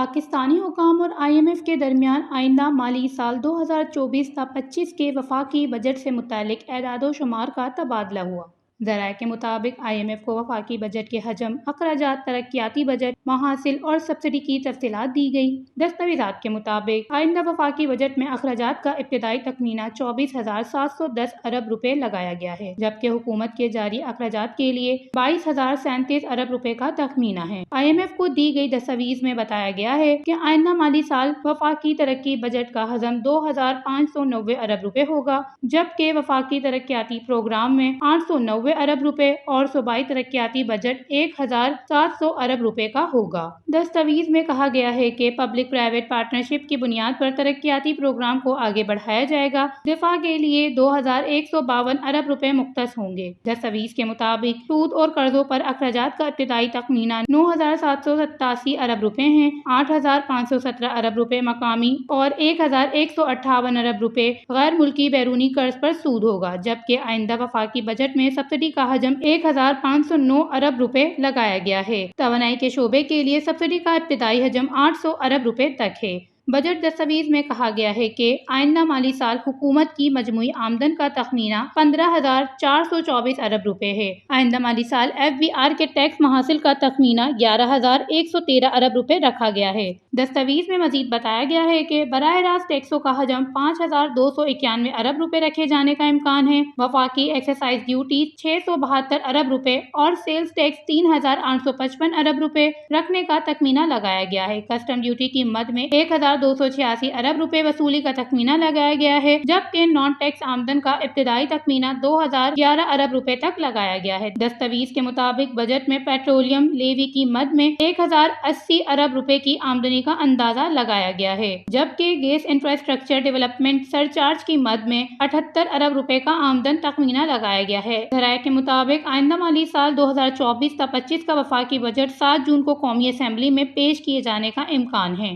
پاکستانی حکام اور IMF کے درمیان آئندہ مالی سال 2024 تا 25 کے وفاقی بجٹ سے متعلق اعداد و شمار کا تبادلہ ہوا۔ ذرائع کے مطابق IMF کو وفاقی بجٹ کے حجم، اخراجات، ترقیاتی بجٹ، محاصل اور سبسڈی کی تفصیلات دی گئی۔ دستاویزات کے مطابق آئندہ وفاقی بجٹ میں اخراجات کا ابتدائی تخمینہ 24,710 ارب روپے لگایا گیا ہے، جبکہ حکومت کے جاری اخراجات کے لیے 22,037 ارب روپے کا تخمینہ ہے۔ IMF کو دی گئی دستاویز میں بتایا گیا ہے کہ آئندہ مالی سال وفاقی ترقی بجٹ کا حجم 2,590 ارب روپے ہوگا، جبکہ وفاقی ترقیاتی پروگرام میں 890 ارب روپے اور صوبائی ترقیاتی بجٹ 1,700 ارب روپے کا ہوگا۔ دستاویز میں کہا گیا ہے کہ پبلک پرائیویٹ پارٹنرشپ کی بنیاد پر ترقیاتی پروگرام کو آگے بڑھایا جائے گا۔ دفاع کے لیے 2,152 ارب روپے مختص ہوں گے۔ دستاویز کے مطابق سود اور قرضوں پر اخراجات کا ابتدائی تخمینہ 9,787 ارب روپے ہیں۔ 8,517 ارب روپے مقامی اور 1,158 ارب روپے غیر ملکی بیرونی قرض پر سود ہوگا، جبکہ آئندہ وفاقی بجٹ میں سبسڈی کا حجم 1,509 ارب روپے لگایا گیا ہے۔ توانائی کے شعبے کے لیے سبسڈی کا ابتدائی حجم 800 ارب روپے تک ہے۔ بجٹ دستاویز میں کہا گیا ہے کہ آئندہ مالی سال حکومت کی مجموعی آمدن کا تخمینہ 15,424 ارب روپے ہے۔ آئندہ مالی سال FBR کے ٹیکس محاصل کا تخمینہ 11,113 ارب روپے رکھا گیا ہے۔ دستاویز میں مزید بتایا گیا ہے کہ براہ راست ٹیکسوں کا حجم 5,291 ارب روپے رکھے جانے کا امکان ہے۔ وفاقی ایکسائز ڈیوٹی 672 ارب روپے اور سیلز ٹیکس 3,855 ارب روپے رکھنے کا تخمینہ لگایا گیا ہے۔ کسٹم ڈیوٹی کی مد میں 1,286 ارب روپے وصولی کا تخمینہ لگایا گیا ہے، جبکہ نان ٹیکس آمدن کا ابتدائی تخمینہ 2,011 ارب روپے تک لگایا گیا ہے۔ دستاویز کے مطابق بجٹ میں پیٹرولیم لیوی کی مد میں 1,080 ارب روپے کی آمدنی کا اندازہ لگایا گیا ہے، جبکہ گیس انفراسٹرکچر ڈیولپمنٹ سرچارج کی مد میں 78 ارب روپے کا آمدن تخمینہ لگایا گیا ہے۔ ذرائع کے مطابق آئندہ مالی سال 2024 تا 25 کا وفاقی بجٹ 7 جون کو قومی اسمبلی میں پیش کیے جانے کا امکان ہے۔